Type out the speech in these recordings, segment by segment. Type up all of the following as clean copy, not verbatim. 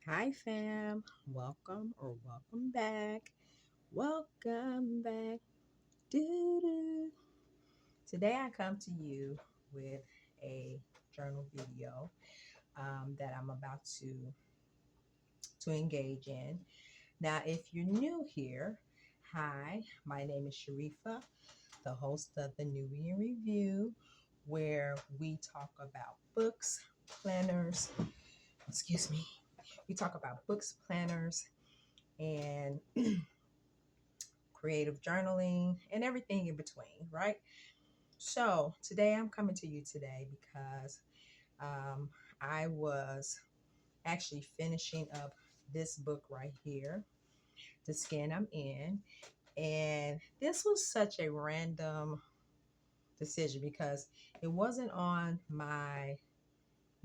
Hi, fam. Welcome back. Welcome back. Doo-doo. Today, I come to you with a journal video that I'm about to engage in. Now, if you're new here, hi, my name is Sharifa, the host of the Newbie in Review, where we talk about books, planners, excuse me, we talk about books, planners, and creative journaling and everything in between, right? So today I'm coming to you today because um, I was actually finishing up this book right here, The Skin I'm In. And this was such a random decision because it wasn't on my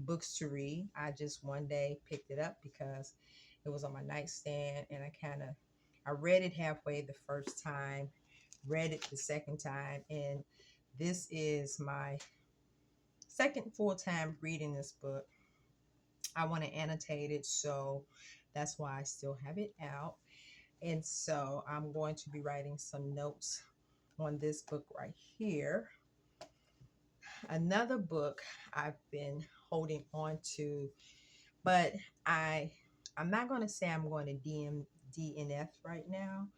books to read. I just one day picked it up because it was on my nightstand and I read it halfway the first time, read it the second time, and this is my second full time reading this book. I want to annotate it, so that's why I still have it out. And so I'm going to be writing some notes on this book right here. Another book I've been holding on to, but I'm not going to say I'm going to DNF right now.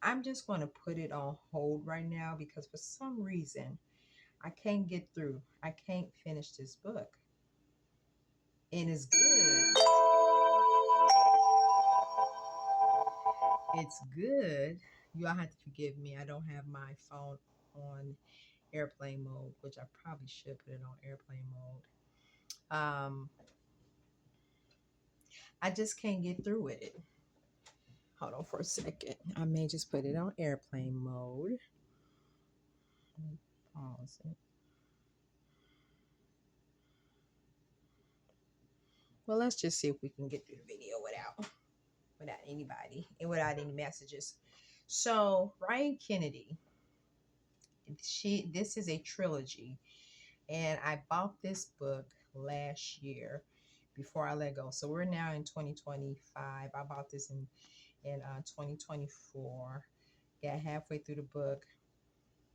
I'm just going to put it on hold right now because for some reason I can't get through. I can't finish this book. And it's good. It's good. You all have to forgive me. I don't have my phone on airplane mode, which I probably should put it on airplane mode. I just can't get through with it. Hold on for a second. I may just put it on airplane mode. Pause it. Well, let's just see if we can get through the video without anybody and without any messages. So Ryan Kennedy, this is a trilogy, and I bought this book last year before I let go. So we're now in 2025. I bought this in 2024. Got halfway through the book.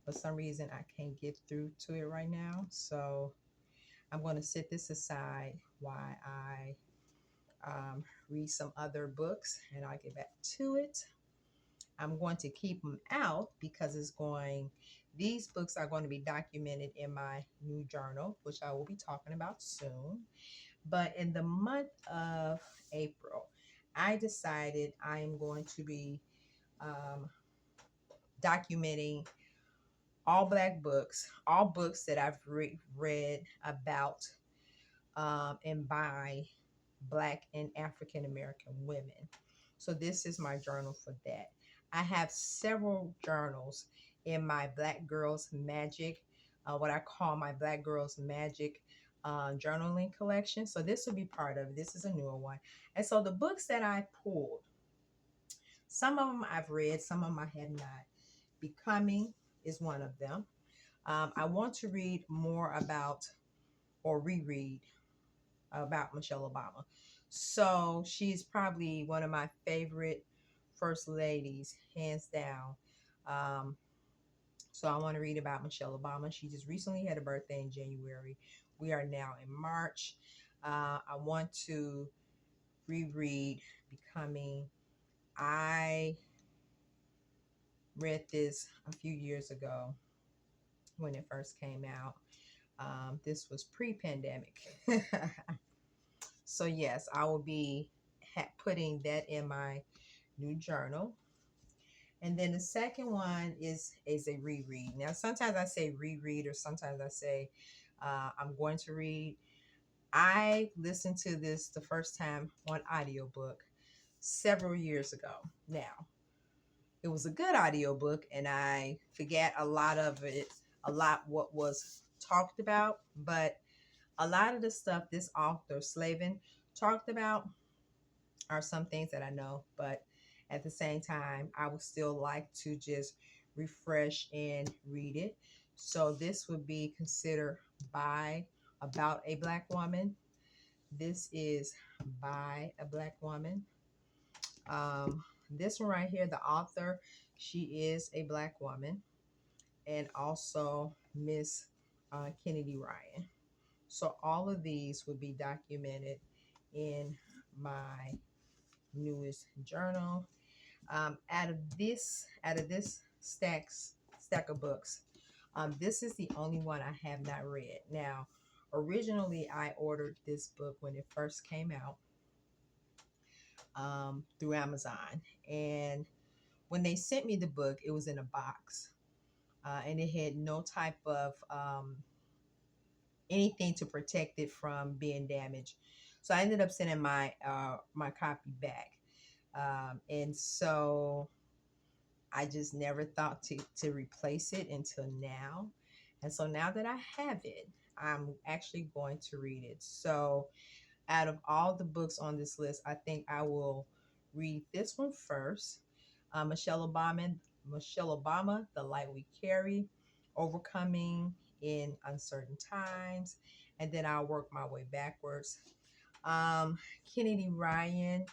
For some reason, I can't get through to it right now. So I'm going to set this aside while I read some other books, and I'll get back to it. I'm going to keep them out because these books are going to be documented in my new journal, which I will be talking about soon. But in the month of April, I decided I am going to be documenting all Black books, all books that I've read about and by Black and African American women. So this is my journal for that. I have several journals in my Black Girls Magic, what I call my Black Girls Magic journaling collection. So this will be part of it. This is a newer one. And so the books that I pulled, some of them I've read, some of them I have not. Becoming is one of them. I want to read more about or reread about Michelle Obama. So she's probably one of my favorite first ladies, hands down. Um, so I want to read about Michelle Obama. She just recently had a birthday in January. We are now in March. I want to reread Becoming. I read this a few years ago when it first came out. This was pre-pandemic. So yes, I will be putting that in my new journal. And then the second one is a reread. Now, sometimes I say reread, or sometimes I say I'm going to read. I listened to this the first time on audiobook several years ago. Now, it was a good audiobook, and I forget a lot of it, a lot what was talked about, but a lot of the stuff this author Slavin talked about are some things that I know, but at the same time, I would still like to just refresh and read it. So this would be considered by about a Black woman. This is by a Black woman. This one right here, the author, she is a Black woman, and also Miss Kennedy Ryan. So all of these would be documented in my newest journal. Out of this stack of books, this is the only one I have not read. Now, originally I ordered this book when it first came out through Amazon, and when they sent me the book, it was in a box, and it had no type of anything to protect it from being damaged. So I ended up sending my copy back, and so I just never thought to replace it until now. And so now that I have it, I'm actually going to read it. So out of all the books on this list, I think I will read this one first. Michelle Obama, The Light We Carry, Overcoming in Uncertain Times, and then I'll work my way backwards. Kennedy Ryan,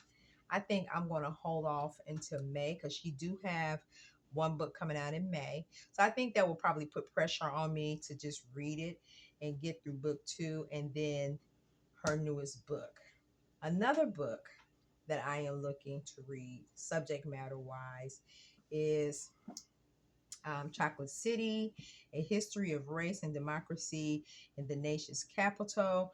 I think I'm going to hold off until May because she do have one book coming out in May. So I think that will probably put pressure on me to just read it and get through book 2 and then her newest book. Another book that I am looking to read, subject matter wise, is Chocolate City, A History of Race and Democracy in the Nation's Capital.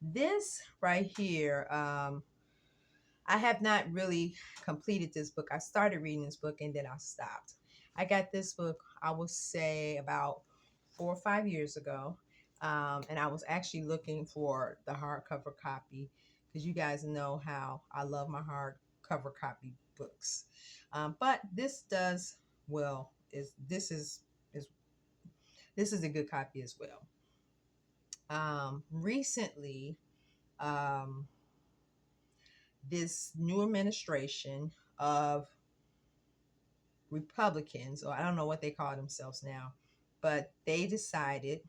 This right here, I have not really completed this book. I started reading this book and then I stopped. I got this book, I would say, about 4 or 5 years ago. And I was actually looking for the hardcover copy because you guys know how I love my hardcover copy books. But this does well. Is this is a good copy as well. Recently, um, this new administration of Republicans, or I don't know what they call themselves now, but they decided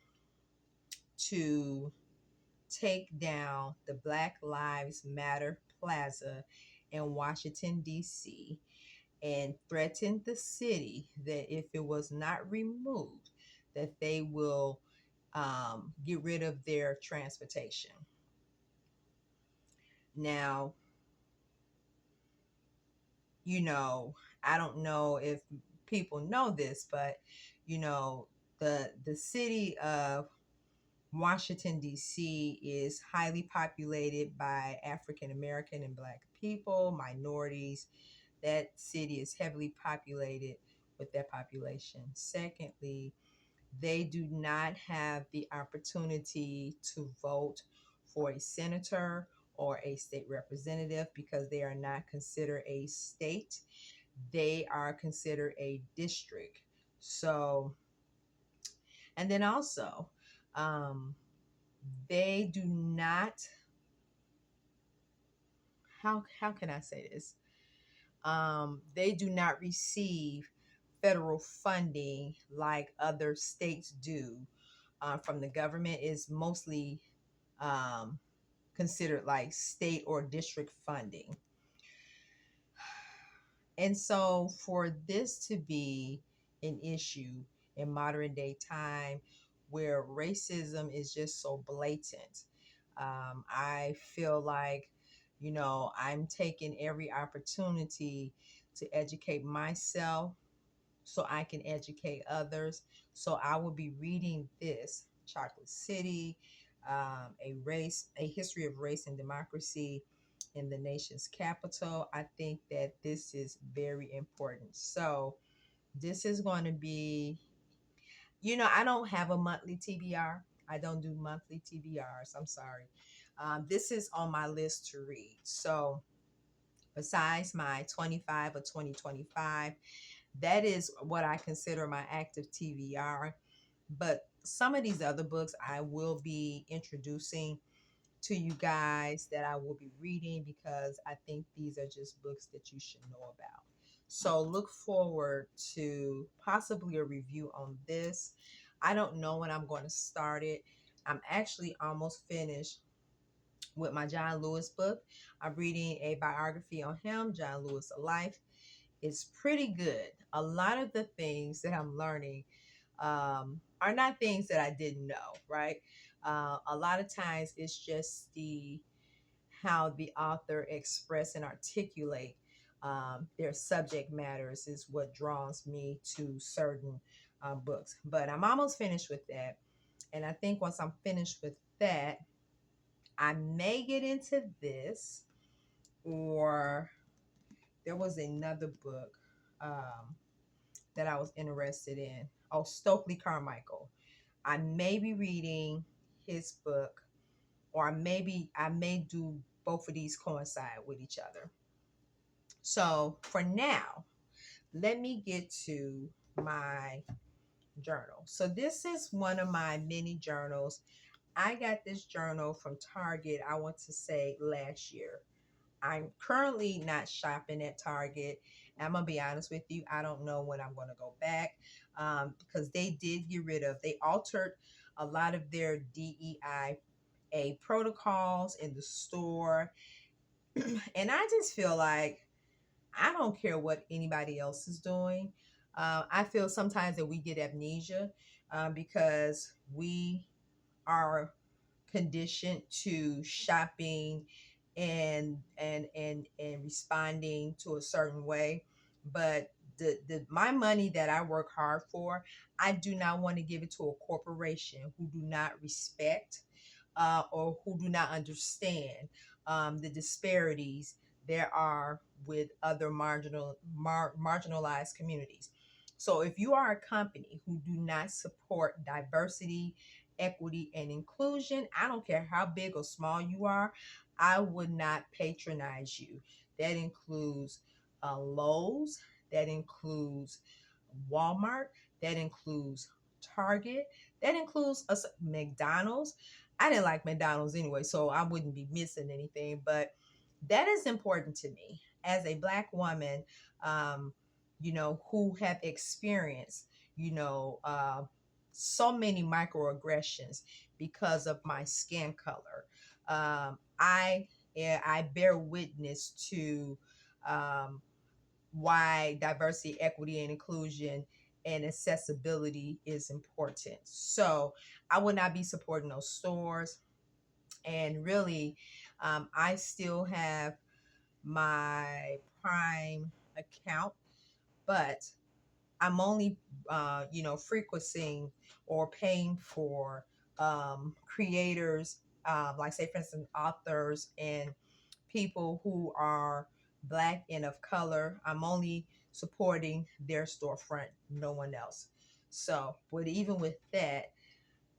to take down the Black Lives Matter Plaza in Washington, D.C., and threatened the city that if it was not removed, that they will get rid of their transportation. Now, you know, I don't know if people know this, but you know, the city of Washington D.C. is highly populated by African American and Black people, minorities. That city is heavily populated with that population. Secondly, they do not have the opportunity to vote for a senator or a state representative because they are not considered a state. They are considered a district. So, and then also, um, they do not, how can I say this? They do not receive federal funding like other states do from the government. Is mostly um, considered like state or district funding. And so for this to be an issue in modern day time where racism is just so blatant, I feel like, you know, I'm taking every opportunity to educate myself so I can educate others. So I will be reading this Chocolate City, a history of race and democracy in the nation's capital. I think that this is very important. So this is going to be, you know, I don't have a monthly TBR. I don't do monthly TBRs. I'm sorry. This is on my list to read. So besides my 25 or 2025, that is what I consider my active TBR. But some of these other books I will be introducing to you guys that I will be reading because I think these are just books that you should know about. So look forward to possibly a review on this. I don't know when I'm going to start it. I'm actually almost finished with my John Lewis book. I'm reading a biography on him, John Lewis, A Life. It's pretty good. A lot of the things that I'm learning are not things that I didn't know, right? A lot of times it's just the how the author express and articulate their subject matters is what draws me to certain books. But I'm almost finished with that. And I think once I'm finished with that, I may get into this, or there was another book that I was interested in. Oh, Stokely Carmichael. I may be reading his book, or I may do both of these coincide with each other. So for now, let me get to my journal. So this is one of my mini journals. I got this journal from Target, I want to say last year. I'm currently not shopping at Target. I'm gonna be honest with you. I don't know when I'm gonna go back because they altered a lot of their DEIA protocols in the store, and I just feel like I don't care what anybody else is doing. I feel sometimes that we get amnesia because we are conditioned to shopping and responding to a certain way. But the my money that I work hard for, I do not want to give it to a corporation who do not respect or who do not understand the disparities there are with other marginalized communities. So if you are a company who do not support diversity, equity, and inclusion, I don't care how big or small you are, I would not patronize you. That includes Lowe's, that includes Walmart, that includes Target, that includes McDonald's. I didn't like McDonald's anyway, so I wouldn't be missing anything. But that is important to me as a Black woman, um, who have experienced, you know, uh, so many microaggressions because of my skin color. I bear witness to why diversity, equity, and inclusion and accessibility is important. So I would not be supporting those stores. And really, I still have my Prime account, but I'm only, frequenting or paying for creators, like say, for instance, authors and people who are Black and of color. I'm only supporting their storefront, no one else. So, but even with that,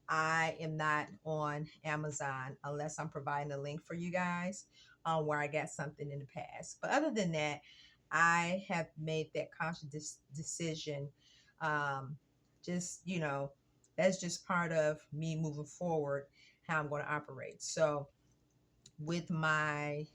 I am not on Amazon unless I'm providing a link for you guys where I got something in the past. But other than that, I have made that conscious decision. Um, just, that's just part of me moving forward, how I'm going to operate. So with my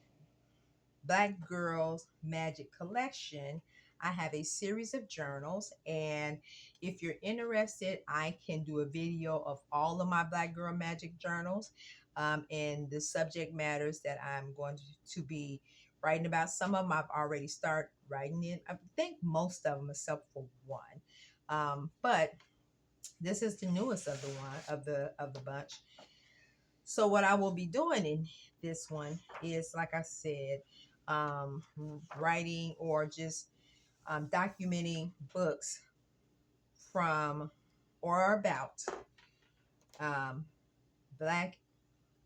Black Girls Magic Collection, I have a series of journals. And if you're interested, I can do a video of all of my Black Girl Magic journals and the subject matters that I'm going to be writing about. Some of them I've already started writing in. I think most of them, except for one. But this is the newest of the one of the bunch. So what I will be doing in this one is, like I said, um, writing or just documenting books from or about um, Black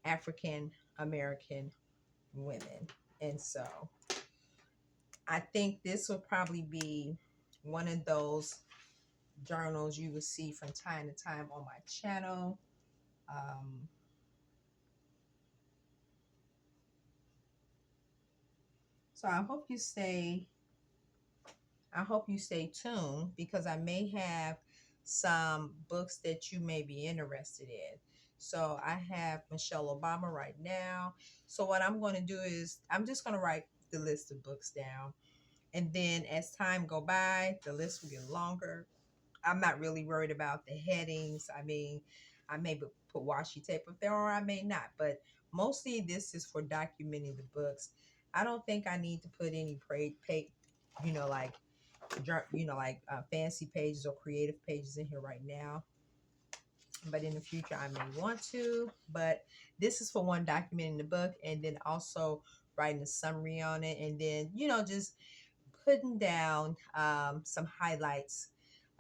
African American women. And so I think this will probably be one of those journals you will see from time to time on my channel. Um, so I hope you stay tuned because I may have some books that you may be interested in. So I have Michelle Obama right now. So what I'm going to do is I'm just going to write the list of books down. And then as time go by, the list will get longer. I'm not really worried about the headings. I mean, I may put washi tape up there or I may not, but Mostly this is for documenting the books. I don't think I need to put any you know, like fancy pages or creative pages in here right now, but in the future I may want to. But this is for one, documenting the book, and then also writing a summary on it, and then just putting down some highlights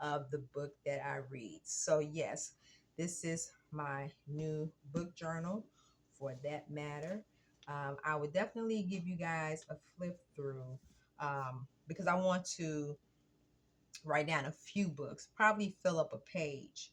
of the book that I read. So yes, this is my new book journal for that matter. I would definitely give you guys a flip through, because I want to write down a few books, probably fill up a page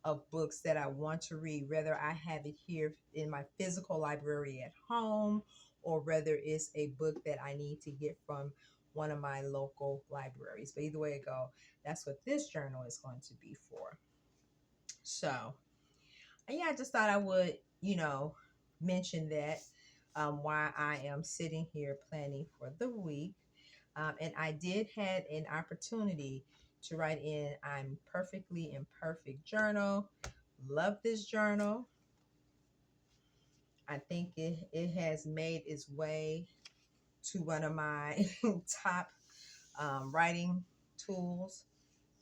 of books that I want to read, whether I have it here in my physical library at home or whether it's a book that I need to get from one of my local libraries. But either way it go, that's what this journal is going to be for. So, yeah, I just thought I would, mention that, why I am sitting here planning for the week. And I did had an opportunity to write in I'm Perfectly Imperfect journal. Love this journal. I think it has made its way to one of my top writing tools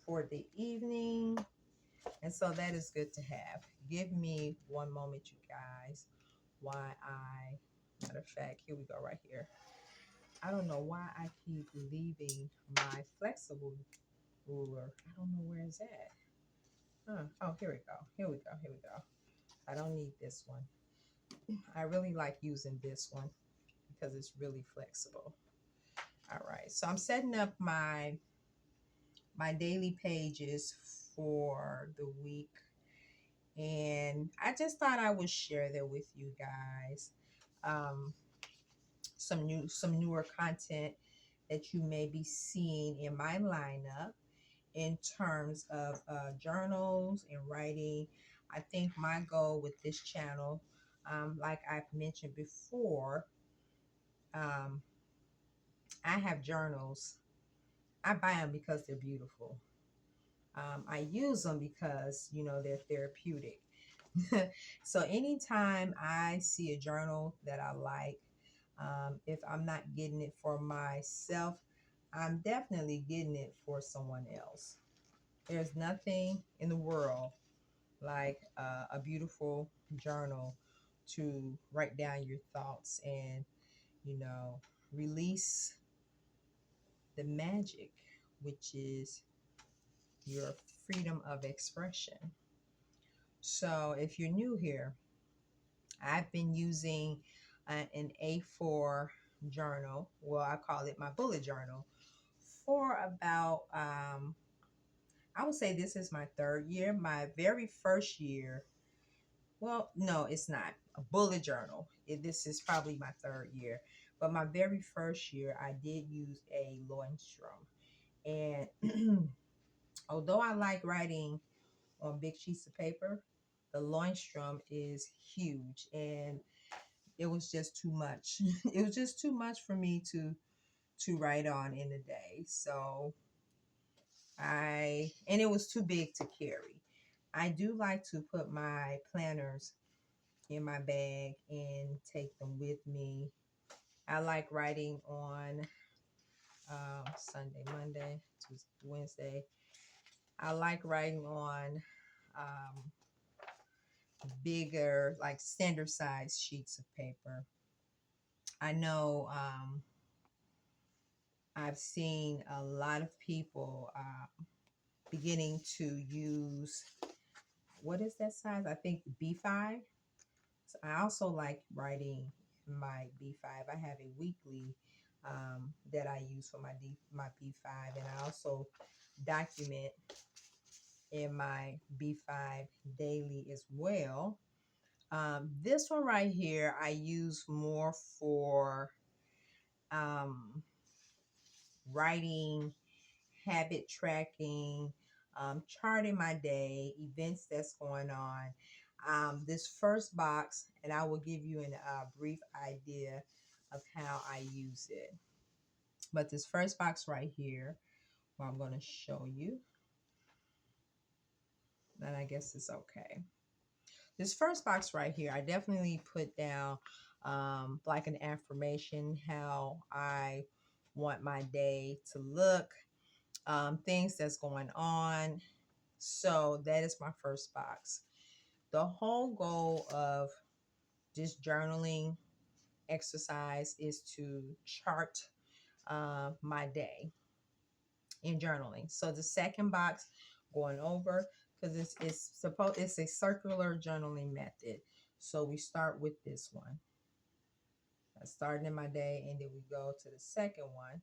for the evening. And so that is good to have. Give me one moment, you guys, matter of fact, here we go right here. I don't know why I keep leaving my flexible ruler. I don't know where it's at. Oh, here we go. Here we go. Here we go. I don't need this one. I really like using this one because it's really flexible. All right. So I'm setting up my daily pages for the week. And I just thought I would share that with you guys. Some newer content that you may be seeing in my lineup in terms of journals and writing. I think my goal with this channel, like I've mentioned before, um, I have journals. I buy them because they're beautiful. I use them because, they're therapeutic. So anytime I see a journal that I like, if I'm not getting it for myself, I'm definitely getting it for someone else. There's nothing in the world like a beautiful journal to write down your thoughts and, release the magic, which is your freedom of expression. So if you're new here, I've been using an A4 journal. Well, I call it my bullet journal for about, I would say this is my third year. My very first year, well, no, it's not a bullet journal. This is probably my third year. But my very first year, I did use a Leuenstrom. And although I like writing on big sheets of paper, the Leuenstrom is huge. And it was just too much. It was just too much for me to write on in a day. So and it was too big to carry. I do like to put my planners in my bag and take them with me. I like writing on Sunday, Monday, Tuesday, Wednesday. I like writing on bigger, like standard size sheets of paper. I know I've seen a lot of people beginning to use, what is that size? I think B5. So I also like writing my B5. I have a weekly that I use for my B5, and I also document in my B5 daily as well. This one right here, I use more for writing, habit tracking, charting my day, events that's going on. This first box, and I will give you a brief idea of how I use it. But this first box right here, well, I'm going to show you, and I guess it's okay. this first box right here, I definitely put down like an affirmation, how I want my day to look, things that's going on. So that is my first box. The whole goal of this journaling exercise is to chart my day in journaling. So the second box going over, because it's a circular journaling method. So we start with this one. I started in my day, and then we go to the second one,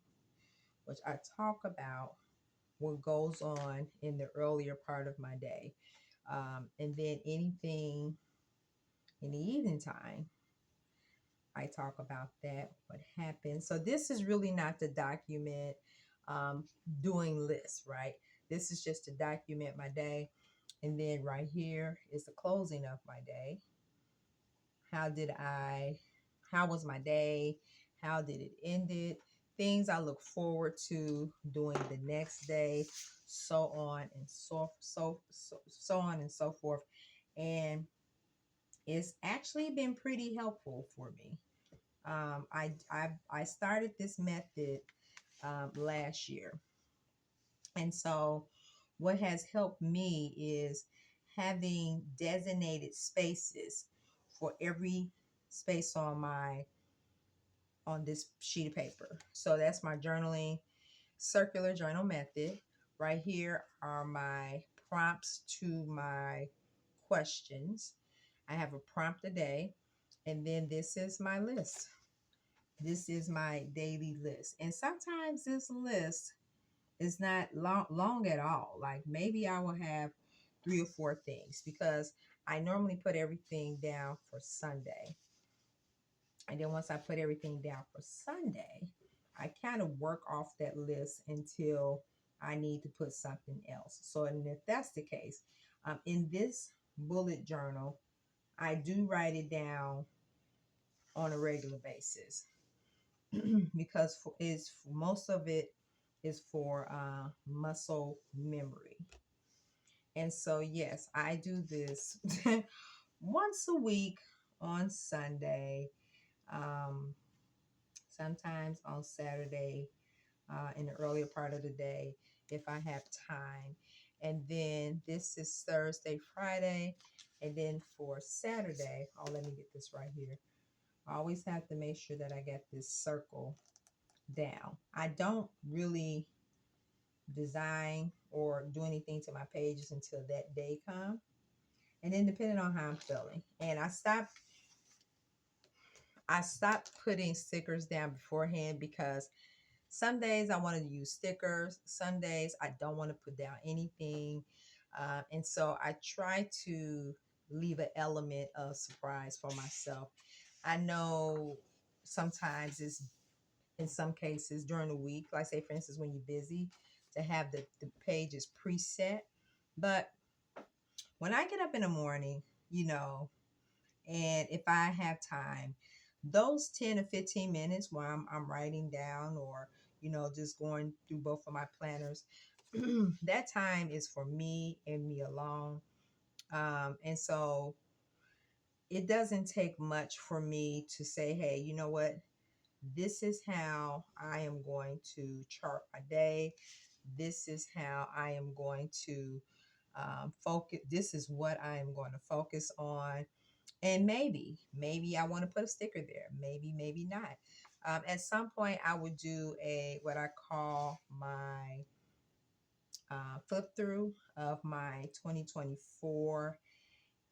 which I talk about what goes on in the earlier part of my day. And then anything in the evening time, I talk about that, what happened. So this is really not to document doing lists, right? This is just to document my day. And then right here is the closing of my day. How was my day? How did it end it? Things I look forward to doing the next day, so on and so on and so forth. And it's actually been pretty helpful for me. I started this method last year, and so what has helped me is having designated spaces for every space on this sheet of paper. So that's my journaling circular journal method. Right here are my prompts to my questions. I have a prompt a day, and then this is my list. This is my daily list. And sometimes this list is not long at all. Like maybe I will have 3 or 4 things, because I normally put everything down for Sunday. And then once I put everything down for Sunday, I kind of work off that list until I need to put something else. So, and if that's the case, in this bullet journal, I do write it down on a regular basis. Because most of it is for muscle memory. And so, yes, I do this once a week on Sunday, um, sometimes on Saturday, in the earlier part of the day, if I have time. And then this is Thursday, Friday. And then for Saturday, oh, let me get this right here. I always have to make sure that I get this circle down. I don't really design or do anything to my pages until that day comes. And then depending on how I'm feeling. And I stopped putting stickers down beforehand, because some days I wanted to use stickers. Some days I don't want to put down anything. And so I try to leave an element of surprise for myself. I know sometimes it's, in some cases during the week, like say for instance when you're busy, to have the pages preset. But when I get up in the morning, and if I have time, those 10 or 15 minutes while I'm writing down, or just going through both of my planners, that time is for me and me alone. And so it doesn't take much for me to say, hey, you know what? This is how I am going to chart my day. This is how I am going to focus. This is what I am going to focus on. And maybe I want to put a sticker there. Maybe not. At some point, I would do what I call my flip through of my 2024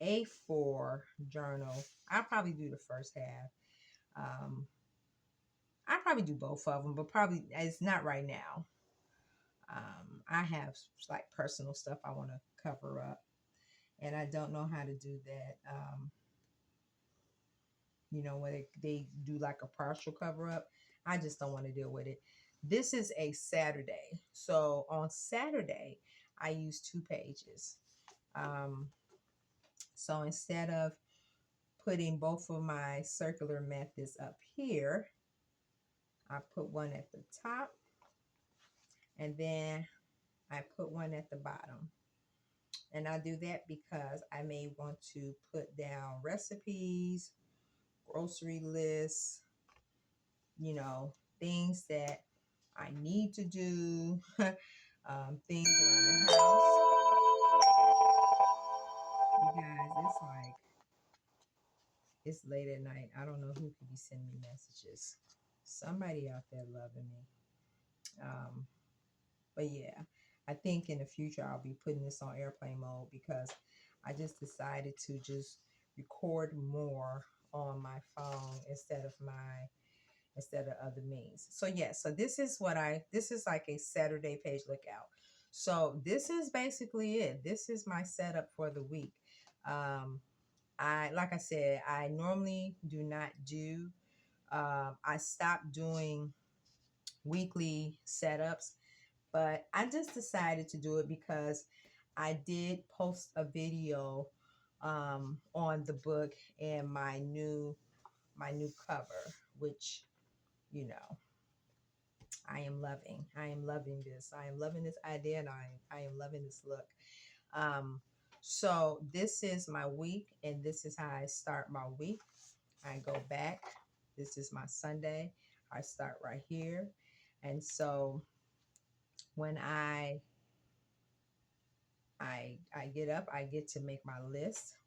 A4 journal. I'll probably do the first half. I probably do both of them, but probably it's not right now. I have like personal stuff I want to cover up, and I don't know how to do that. When they do like a partial cover up, I just don't want to deal with it. This is a Saturday, so on Saturday I use 2 pages. Um, so instead of putting both of my circular methods up here, I put one at the top, and then I put one at the bottom. And I do that because I may want to put down recipes, grocery lists, things that I need to do, things around the house. You guys, it's late at night. I don't know who could be sending me messages. Somebody out there loving me. Um, but yeah, I think in the future I'll be putting this on airplane mode because I just decided to just record more on my phone instead of other means. So yeah, so this is like a Saturday page lookout. So this is basically it. This is my setup for the week. Like I said, I normally do not do. I stopped doing weekly setups, but I just decided to do it because I did post a video on the book and my new cover, which you know I am loving. I am loving this. I am loving this idea, and I am loving this look. Um, so this is my week, and this is how I start my week. I go back. This is my Sunday. I start right here, and so when I get up, I get to make my list.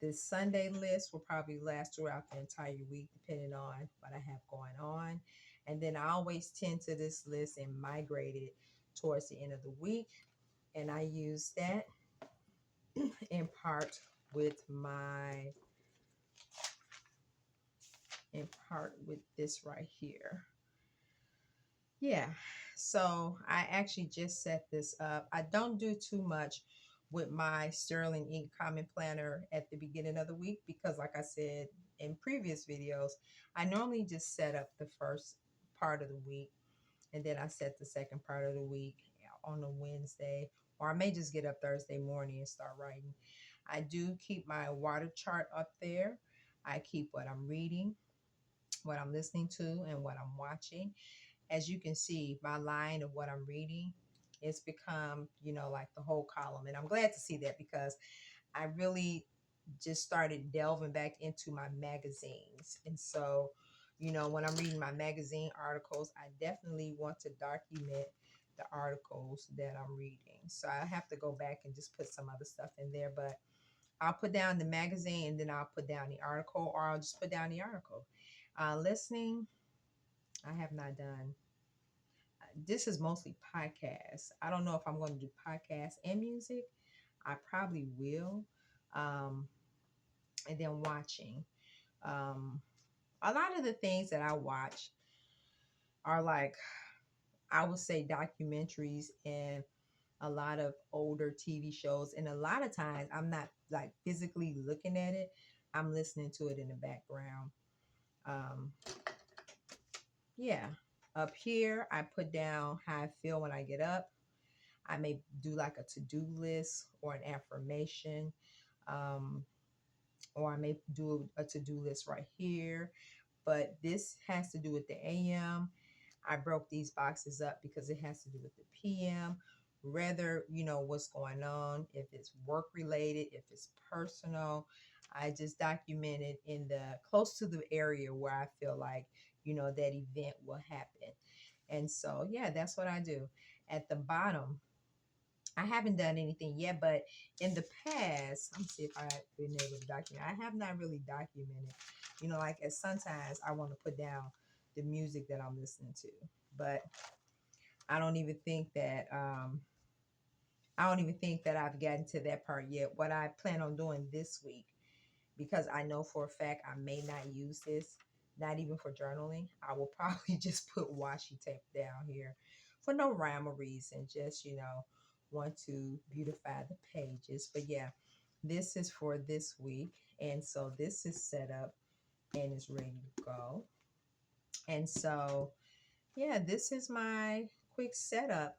This Sunday list will probably last throughout the entire week, depending on what I have going on. And then I always tend to this list and migrate it towards the end of the week. And I use that in part with this right here. Yeah. So I actually just set this up. I don't do too much with my Sterling Ink Common Planner at the beginning of the week because, like I said in previous videos, I normally just set up the first part of the week and then I set the second part of the week on a Wednesday, or I may just get up Thursday morning and start writing. I do keep my water chart up there. I keep what I'm reading, what I'm listening to, and what I'm watching. As you can see, my line of what I'm reading, it's become, like the whole column. And I'm glad to see that because I really just started delving back into my magazines. And so, when I'm reading my magazine articles, I definitely want to document the articles that I'm reading. So I have to go back and just put some other stuff in there. But I'll put down the magazine and then I'll put down the article, or I'll just put down the article. Listening, I have not done. This is mostly podcasts. I don't know if I'm going to do podcasts and music. I probably will. Um, and then watching. Um, a lot of the things that I watch are like, I would say documentaries and a lot of older TV shows. And a lot of times I'm not like physically looking at it. I'm listening to it in the background. Um, yeah. Up here, I put down how I feel when I get up. I may do like a to-do list or an affirmation. Um, or I may do a to-do list right here. But this has to do with the AM. I broke these boxes up because it has to do with the PM, whether what's going on, if it's work related, if it's personal. I just documented in the close to the area where I feel like that event will happen. And so yeah, that's what I do. At the bottom, I haven't done anything yet, but in the past, let me see if I've been able to document. I have not really documented. Like as sometimes I want to put down the music that I'm listening to, but I don't even think that I've gotten to that part yet. What I plan on doing this week, because I know for a fact I may not use this, not even for journaling. I will probably just put washi tape down here for no rhyme or reason. Just, want to beautify the pages. But yeah, this is for this week. And so this is set up and is ready to go. And so, yeah, this is my quick setup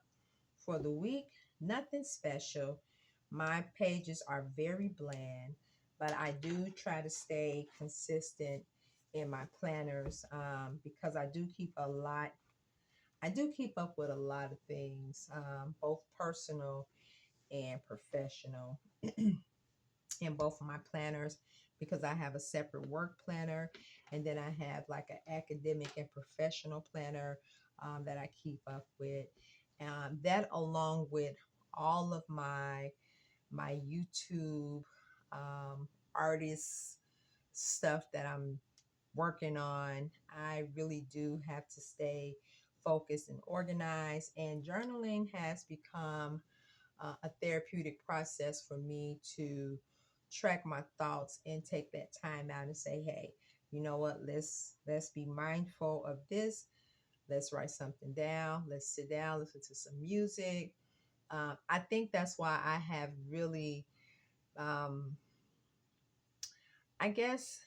for the week. Nothing special. My pages are very bland, but I do try to stay consistent in my planners because I do keep up with a lot of things, both personal and professional in both of my planners, because I have a separate work planner, and then I have like an academic and professional planner that I keep up with. That along with all of my YouTube artist stuff that I'm working on. I really do have to stay focused and organized, and journaling has become a therapeutic process for me to track my thoughts and take that time out and say, hey, you know what, let's be mindful of this. Let's write something down. Let's sit down, listen to some music. I think that's why I have really, I guess,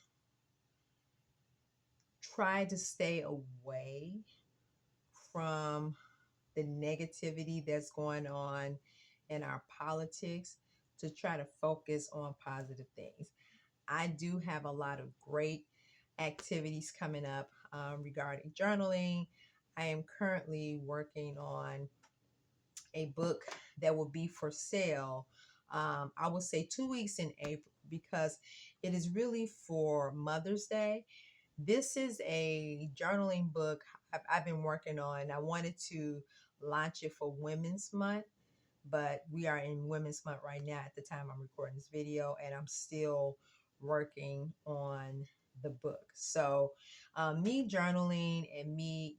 tried to stay away from the negativity that's going on in our politics, to try to focus on positive things. I do have a lot of great activities coming up regarding journaling. I am currently working on a book that will be for sale. I would say 2 weeks in April, because it is really for Mother's Day. This is a journaling book I've been working on. I wanted to launch it for Women's Month, but we are in Women's Month right now at the time I'm recording this video, and I'm still working on the book. So, me journaling and me,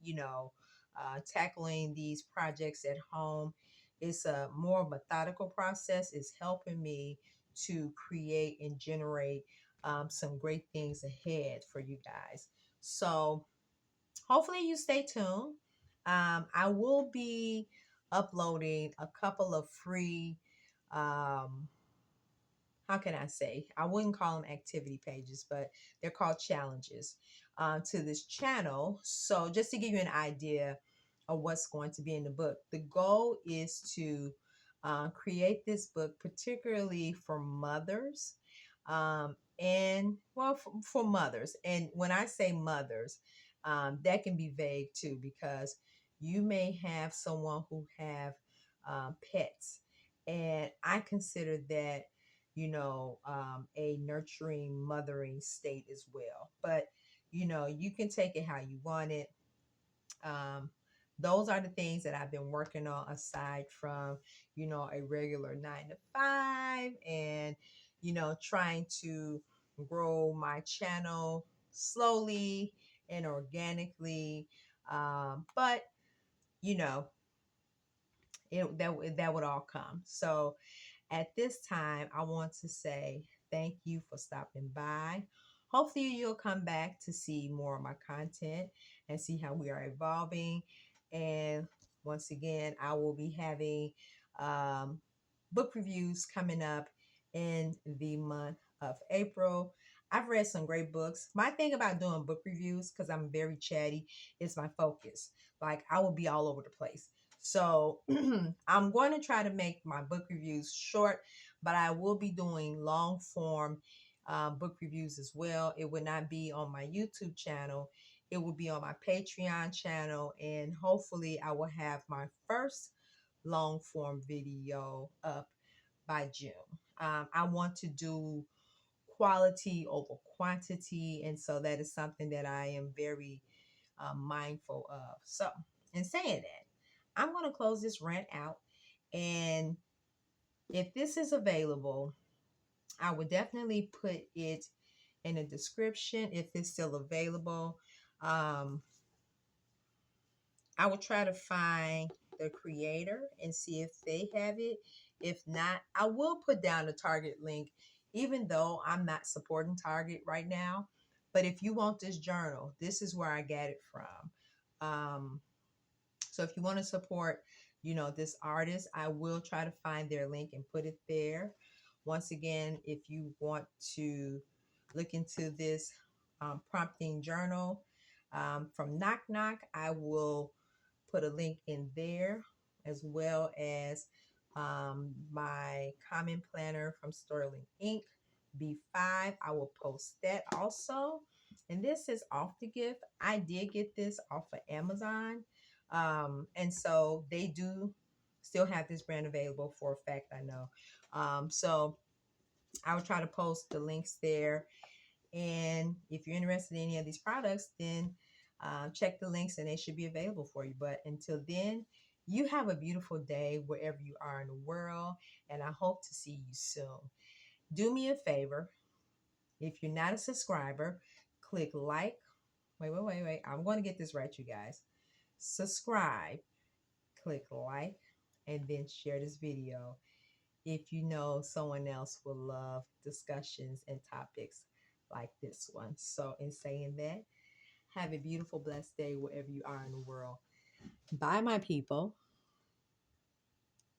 tackling these projects at home, it's a more methodical process. It's helping me to create and generate some great things ahead for you guys. So, hopefully you stay tuned. I will be uploading a couple of free, um, how can I say? I wouldn't call them activity pages, but they're called challenges to this channel. So just to give you an idea of what's going to be in the book, the goal is to create this book particularly for mothers, and well, for mothers. And when I say mothers, that can be vague too, because you may have someone who have pets, and I consider that, a nurturing, mothering state as well. But, you can take it how you want it. Um, those are the things that I've been working on aside from, a regular 9 to 5, and, trying to grow my channel slowly and organically. But, you know, that would all come. So, at this time, I want to say thank you for stopping by. Hopefully, you'll come back to see more of my content and see how we are evolving. And once again, I will be having um, book reviews coming up in the month of April. I've read some great books. My thing about doing book reviews, because I'm very chatty, is my focus. Like, I will be all over the place. So I'm going to try to make my book reviews short, but I will be doing long form book reviews as well. It would not be on my YouTube channel. It will be on my Patreon channel, and hopefully I will have my first long form video up by June. I want to do quality over quantity, and so that is something that I am very mindful of. So, in saying that, I'm going to close this rant out, and if this is available, I would definitely put it in the description if it's still available. Um, I will try to find the creator and see if they have it. If not, I will put down the Target link, even though I'm not supporting Target right now. But if you want this journal, this is where I got it from. So if you want to support, this artist, I will try to find their link and put it there. Once again, if you want to look into this prompting journal from Knock Knock, I will put a link in there, as well as my comment planner from Sterling Inc. B5. I will post that also. And this is off the gift. I did get this off of Amazon. And so they do still have this brand available for a fact, I know. So I will try to post the links there. And if you're interested in any of these products, then check the links and they should be available for you. But until then, you have a beautiful day wherever you are in the world. And I hope to see you soon. Do me a favor. If you're not a subscriber, click like. Wait. I'm going to get this right, you guys. Subscribe, click like, and then share this video if you know someone else will love discussions and topics like this one. So, in saying that, have a beautiful, blessed day wherever you are in the world. Bye, my people.